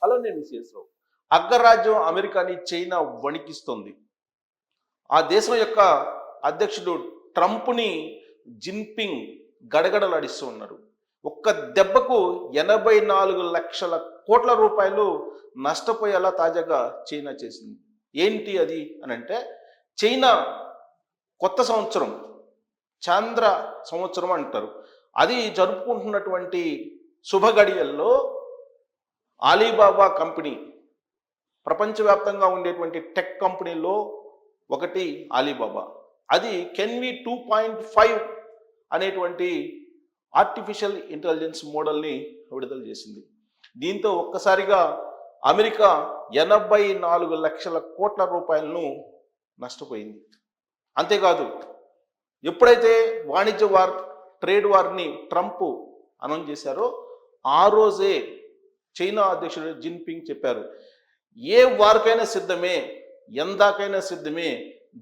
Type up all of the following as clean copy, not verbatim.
Hello, నేను విశేషరావు. అగ్రరాజ్యం అమెరికాని China వణికిస్తుంది. ఆ దేశం యొక్క అధ్యక్షుడు ట్రంప్ని జిన్పింగ్ గడగడలాడిస్తూ ఉన్నారు. ఒక్క దెబ్బకు 84 లక్షల కోట్ల రూపాయలు నష్టపోయేలా తాజాగా చైనా చేసింది. ఏంటి అది అని అంటే, చైనా కొత్త సంవత్సరం, చాంద్ర సంవత్సరం అంటారు, అది జరుపుకుంటున్నటువంటి శుభగడియల్లో ఆలీబాబా కంపెనీ, ప్రపంచవ్యాప్తంగా ఉండేటువంటి టెక్ కంపెనీలో ఒకటి ఆలీబాబా, అది కెన్వి 2.5 అనేటువంటి ఆర్టిఫిషియల్ ఇంటెలిజెన్స్ మోడల్ని విడుదల చేసింది. దీంతో ఒక్కసారిగా అమెరికా 84 లక్షల కోట్ల రూపాయలను నష్టపోయింది. అంతేకాదు, ఎప్పుడైతే వాణిజ్య ట్రేడ్ వార్ని ట్రంప్ అనౌన్స్ చేశారో ఆ రోజే చైనా అధ్యక్షుడు జిన్పింగ్ చెప్పారు, ఏ వారికైనా సిద్ధమే, ఎందాకైనా సిద్ధమే,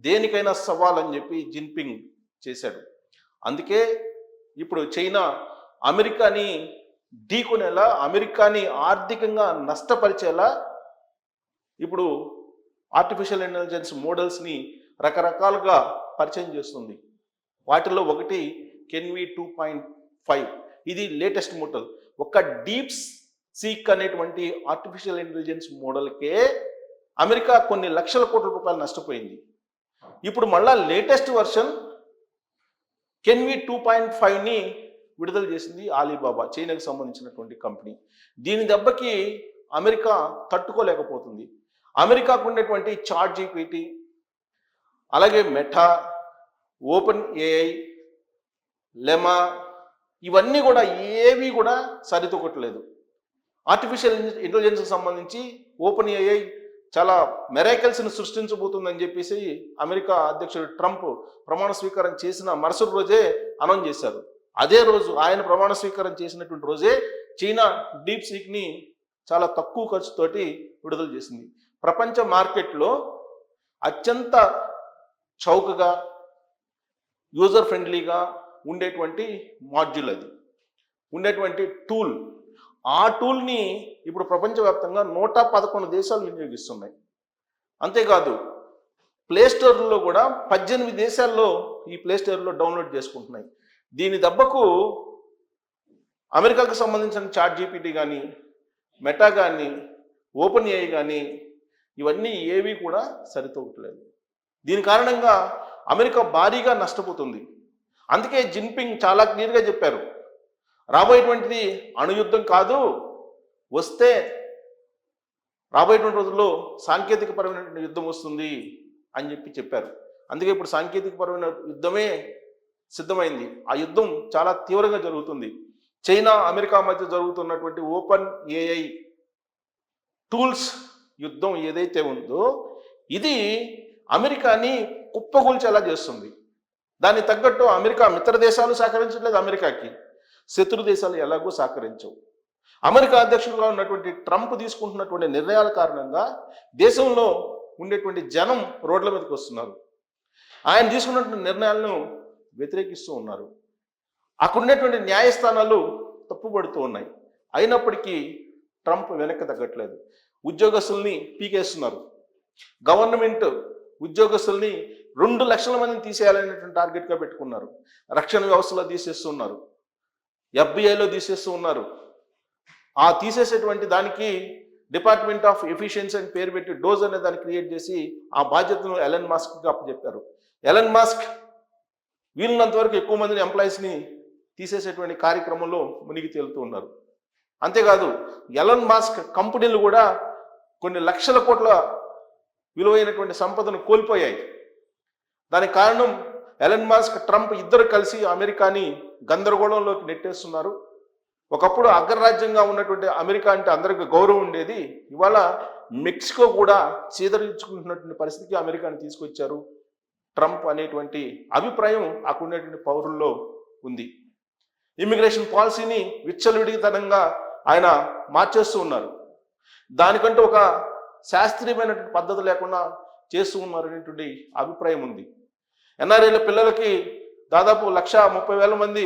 దేనికైనా సవాల్ అని చెప్పి జిన్పింగ్ చేశాడు. అందుకే ఇప్పుడు చైనా అమెరికాని ఢీకొనేలా, అమెరికాని ఆర్థికంగా నష్టపరిచేలా ఇప్పుడు ఆర్టిఫిషియల్ ఇంటెలిజెన్స్ మోడల్స్ని రకరకాలుగా పరిచయం చేస్తుంది. వాటిలో ఒకటి కెన్వి 2.5. ఇది లేటెస్ట్ మోడల్. ఒక డీప్ సీక్ అనేటువంటి ఆర్టిఫిషియల్ ఇంటెలిజెన్స్ మోడల్కే అమెరికా కొన్ని లక్షల కోట్ల రూపాయలు నష్టపోయింది. ఇప్పుడు మళ్ళా లేటెస్ట్ వర్షన్ కెన్వి 2.5ని విడుదల చేసింది ఆలీబాబా, చైనాకు సంబంధించినటువంటి కంపెనీ. దీని దెబ్బకి అమెరికా తట్టుకోలేకపోతుంది. అమెరికాకు ఉండేటువంటి చాట్ జీపీటీ, అలాగే మెటా, ఓపెన్ ఏఐ, లెమా, ఇవన్నీ కూడా ఏవి కూడా సరితూగట్లేదు. ఆర్టిఫిషియల్ ఇంటెలిజెన్స్కి సంబంధించి ఓపెన్ ఏఐ చాలా మెరాకిల్స్ని సృష్టించబోతుందని చెప్పేసి అమెరికా అధ్యక్షుడు ట్రంప్ ప్రమాణ స్వీకారం చేసిన మరుసటి రోజే అనౌన్స్ చేశారు. అదే రోజు, ఆయన ప్రమాణ స్వీకారం చేసినటువంటి రోజే చైనా డీప్ సీక్ని చాలా తక్కువ ఖర్చుతోటి విడుదల చేసింది. ప్రపంచ మార్కెట్లో అత్యంత చౌకగా, యూజర్ ఫ్రెండ్లీగా ఉండేటువంటి మాడ్యూల్, అది ఉండేటువంటి టూల్. ఆ టూల్ని ఇప్పుడు ప్రపంచవ్యాప్తంగా 111 దేశాలు వినియోగిస్తున్నాయి. అంతేకాదు, ప్లేస్టోర్లో కూడా 18 దేశాల్లో ఈ ప్లేస్టోర్లో డౌన్లోడ్ చేసుకుంటున్నాయి. దీని దెబ్బకు అమెరికాకు సంబంధించిన చాట్ జీపీటీ కానీ, మెటా కానీ, ఓపెన్ ఏఐ కానీ, ఇవన్నీ ఏవి కూడా సరితూగట్లేదు. దీని కారణంగా అమెరికా భారీగా నష్టపోతుంది. అందుకే జిన్పింగ్ చాలా క్లియర్గా చెప్పారు, రాబోయేటువంటిది అణుయుద్ధం కాదు, వస్తే రాబోయేటువంటి రోజుల్లో సాంకేతికపరమైన యుద్ధం వస్తుంది అని చెప్పారు. అందుకే ఇప్పుడు సాంకేతికపరమైన యుద్ధమే సిద్ధమైంది. ఆ యుద్ధం చాలా తీవ్రంగా జరుగుతుంది. చైనా అమెరికా మధ్య జరుగుతున్నటువంటి ఓపెన్ ఏఐ టూల్స్ యుద్ధం ఏదైతే ఉందో, ఇది అమెరికాని కుప్పగూల్చేలా చేస్తుంది. దానికి తగ్గట్టు అమెరికా మిత్ర దేశాలు సహకరించట్లేదు, అమెరికాకి శత్రు దేశాలు ఎలాగో సహకరించవు. అమెరికా అధ్యక్షుడిగా ఉన్నటువంటి ట్రంప్ తీసుకుంటున్నటువంటి నిర్ణయాల కారణంగా దేశంలో ఉండేటువంటి జనం రోడ్ల మీదకి వస్తున్నారు. ఆయన తీసుకున్నటువంటి నిర్ణయాలను వ్యతిరేకిస్తూ ఉన్నారు. అక్కడ ఉండేటువంటి న్యాయస్థానాలు తప్పుపడుతూ ఉన్నాయి. అయినప్పటికీ ట్రంప్ వెనక్కి తగ్గట్లేదు. ఉద్యోగస్తుల్ని పీకేస్తున్నారు. గవర్నమెంట్ ఉద్యోగస్తుల్ని 2 లక్షల మందిని తీసేయాలనేటువంటి టార్గెట్గా పెట్టుకున్నారు. రక్షణ వ్యవస్థలో తీసేస్తున్నారు, ఎఫ్బిఐలో తీసేస్తూ ఉన్నారు. ఆ తీసేసేటువంటి దానికి డిపార్ట్మెంట్ ఆఫ్ ఎఫిషియన్సీ అని పేరు పెట్టి డోజ్ అనే దాన్ని క్రియేట్ చేసి ఆ బాధ్యతను ఎలన్ మస్క్కి అప్పచెప్పారు. ఎలన్ మస్క్ వీలున్నంత వరకు ఎక్కువ మందిని ఎంప్లాయీస్ని తీసేసేటువంటి కార్యక్రమంలో మునిగి తేలుతూ ఉన్నారు. అంతేకాదు, ఎలన్ మస్క్ కంపెనీలు కూడా కొన్ని లక్షల కోట్ల విలువైనటువంటి సంపదను కోల్పోయాయి. దానికి కారణం ఎలన్ మస్క్, ట్రంప్ ఇద్దరు కలిసి అమెరికాని గందరగోళంలోకి నెట్టేస్తున్నారు. ఒకప్పుడు అగ్రరాజ్యంగా ఉన్నటువంటి అమెరికా అంటే అందరికీ గౌరవం ఉండేది. ఇవాళ మెక్సికో కూడా చీదరించుకుంటున్నటువంటి పరిస్థితికి అమెరికాని తీసుకొచ్చారు ట్రంప్ అనేటువంటి అభిప్రాయం అక్కడ ఉండేటువంటి పౌరుల్లో ఉంది. ఇమ్మిగ్రేషన్ పాలసీని విచ్చలవిడితనంగా ఆయన మార్చేస్తూ ఉన్నారు. దానికంటూ ఒక శాస్త్రీయమైనటువంటి పద్ధతి లేకుండా చేస్తూ ఉన్నారు అనేటువంటి అభిప్రాయం ఉంది. ఎన్ఆర్ఐల పిల్లలకి దాదాపు 130,000 మంది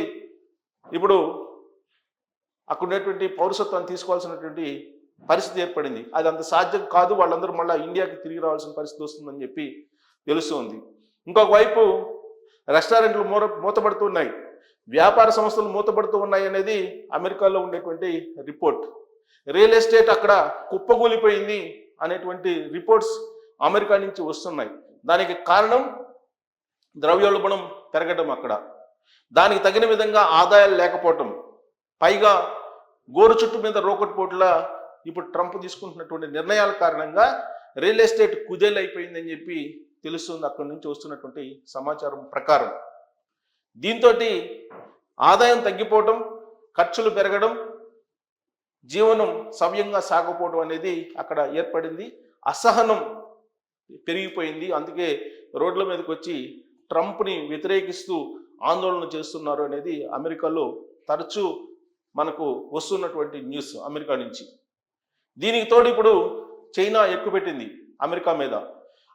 ఇప్పుడు అక్కడ ఉన్నటువంటి పౌరసత్వాన్ని తీసుకోవాల్సినటువంటి పరిస్థితి ఏర్పడింది. అది అంత సాధ్యం కాదు, వాళ్ళందరూ మళ్ళీ ఇండియాకి తిరిగి రావాల్సిన పరిస్థితి వస్తుందని చెప్పి తెలుస్తుంది. ఇంకొక వైపు రెస్టారెంట్లు మూతపడుతున్నాయి, వ్యాపార సంస్థలు మూతపడుతూ ఉన్నాయి అనేది అమెరికాలో ఉండేటువంటి రిపోర్ట్. రియల్ ఎస్టేట్ అక్కడ కుప్పగూలిపోయింది అనేటువంటి రిపోర్ట్స్ అమెరికా నుంచి వస్తున్నాయి. దానికి కారణం ద్రవ్యోల్బణం పెరగడం, అక్కడ దానికి తగిన విధంగా ఆదాయాలు లేకపోవటం, పైగా గోరు చుట్టు మీద రోకటి పోట్ల ఇప్పుడు ట్రంప్ తీసుకుంటున్నటువంటి నిర్ణయాల కారణంగా రియల్ ఎస్టేట్ కుదేలైపోయిందని చెప్పి తెలుస్తుంది అక్కడి నుంచి వస్తున్నటువంటి సమాచారం ప్రకారం. దీంతో ఆదాయం తగ్గిపోవడం, ఖర్చులు పెరగడం, జీవనం సవ్యంగా సాగపోవడం అనేది అక్కడ ఏర్పడింది. అసహనం పెరిగిపోయింది. అందుకే రోడ్ల మీదకి వచ్చి ట్రంప్ని వ్యతిరేకిస్తూ ఆందోళన చేస్తున్నారు అనేది అమెరికాలో తరచూ మనకు వస్తున్నటువంటి న్యూస్ అమెరికా నుంచి. దీనికి తోడు ఇప్పుడు చైనా ఎక్కుపెట్టింది అమెరికా మీద.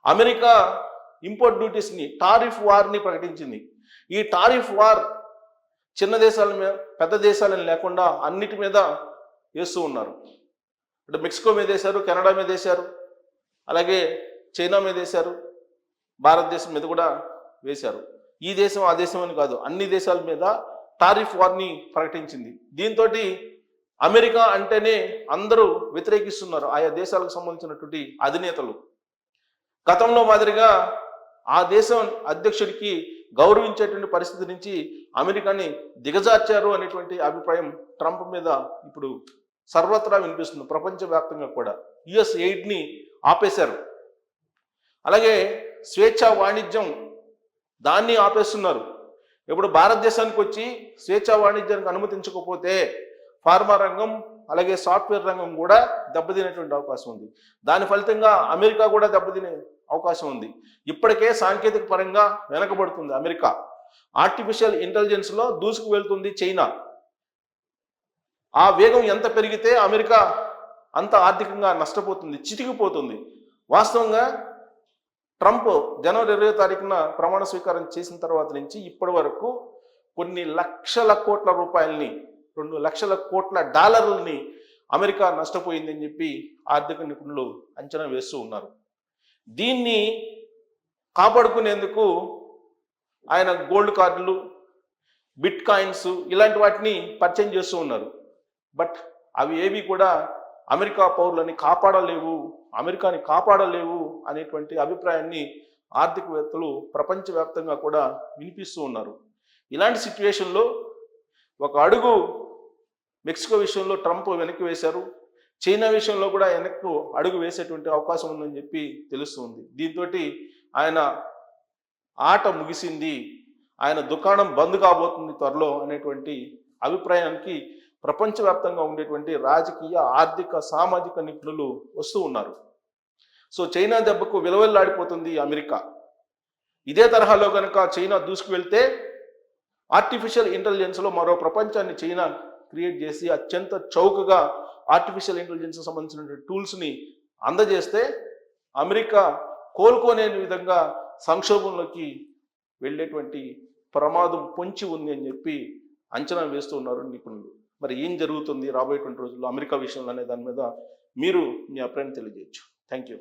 అమెరికా ఇంపోర్ట్ డ్యూటీస్ని, టారిఫ్ వార్ని ప్రకటించింది. ఈ టారిఫ్ వార్ చిన్న దేశాల మీద, పెద్ద దేశాలని లేకుండా అన్నిటి మీద వేస్తూ ఉన్నారు. అంటే మెక్సికో మీద వేశారు, కెనడా మీద వేశారు, అలాగే చైనా మీద వేశారు, భారతదేశం మీద కూడా వేశారు. ఈ దేశం ఆ దేశం అని కాదు, అన్ని దేశాల మీద టారిఫ్ వార్ని ప్రకటించింది. దీంతో అమెరికా అంటేనే అందరూ వ్యతిరేకిస్తున్నారు, ఆయా దేశాలకు సంబంధించినటువంటి అధినేతలు. గతంలో మాదిరిగా ఆ దేశం అధ్యక్షుడికి గౌరవించేటువంటి పరిస్థితి నుంచి అమెరికాని దిగజార్చారు అనేటువంటి అభిప్రాయం ట్రంప్ మీద ఇప్పుడు సర్వత్రా వినిపిస్తుంది, ప్రపంచవ్యాప్తంగా కూడా. యుఎస్ ఎయిడ్ని ఆపేశారు, అలాగే స్వేచ్ఛా వాణిజ్యం దాన్ని ఆపేస్తున్నారు. ఇప్పుడు భారతదేశానికి వచ్చి స్వేచ్ఛా వాణిజ్యానికి అనుమతించకపోతే ఫార్మా రంగం, అలాగే సాఫ్ట్వేర్ రంగం కూడా దెబ్బతినేటువంటి అవకాశం ఉంది. దాని ఫలితంగా అమెరికా కూడా దెబ్బతినే అవకాశం ఉంది. ఇప్పటికే సాంకేతిక పరంగా వెనకబడుతుంది అమెరికా. ఆర్టిఫిషియల్ ఇంటెలిజెన్స్లో దూసుకు వెళ్తుంది చైనా. ఆ వేగం ఎంత పెరిగితే అమెరికా అంత ఆర్థికంగా నష్టపోతుంది, చితికిపోతుంది. వాస్తవంగా ట్రంప్ జనవరి 20వ తారీఖున ప్రమాణ స్వీకారం చేసిన తర్వాత నుంచి ఇప్పటి వరకు కొన్ని లక్షల కోట్ల రూపాయలని, 2 లక్షల కోట్ల డాలర్లని అమెరికా నష్టపోయిందని చెప్పి ఆర్థిక నిపుణులు అంచనా వేస్తూ ఉన్నారు. దీన్ని కాపాడుకునేందుకు ఆయన గోల్డ్ కార్డులు, బిట్ కాయిన్స్ ఇలాంటి వాటిని పరిచయం చేస్తూ ఉన్నారు. బట్ అవి ఏవి కూడా అమెరికా పౌరులని కాపాడలేవు, అమెరికాని కాపాడలేవు అనేటువంటి అభిప్రాయాన్ని ఆర్థికవేత్తలు ప్రపంచవ్యాప్తంగా కూడా వినిపిస్తూ ఉన్నారు. ఇలాంటి సిచ్యువేషన్లో ఒక అడుగు మెక్సికో విషయంలో ట్రంప్ వెనక్కి వేశారు, చైనా విషయంలో కూడా వెనక్కు అడుగు వేసేటువంటి అవకాశం ఉందని చెప్పి తెలుస్తుంది. దీంతో ఆయన ఆట ముగిసింది, ఆయన దుకాణం బంద్ కాబోతుంది త్వరలో అనేటువంటి అభిప్రాయానికి ప్రపంచవ్యాప్తంగా ఉండేటువంటి రాజకీయ, ఆర్థిక, సామాజిక నిపుణులు వస్తూ ఉన్నారు. సో చైనా దెబ్బకు విలవెల్లాడిపోతుంది అమెరికా. ఇదే తరహాలో కనుక చైనా దూసుకు వెళ్తే ఆర్టిఫిషియల్ ఇంటెలిజెన్స్లో మరో ప్రపంచాన్ని చైనా క్రియేట్ చేసి అత్యంత చౌకగా ఆర్టిఫిషియల్ ఇంటెలిజెన్స్ సంబంధించిన టూల్స్ని అందజేస్తే అమెరికా కోలుకోనే విధంగా సంక్షోభంలోకి వెళ్ళేటువంటి ప్రమాదం పొంచి ఉంది అని చెప్పి అంచనా వేస్తూ ఉన్నారు నిపుణులు. మరి ఏం జరుగుతుంది రాబోయేటువంటి రోజుల్లో అమెరికా విషయంలో అనే దాని మీద మీరు మీ అభిప్రాయం తెలియజేయచ్చు. Thank you.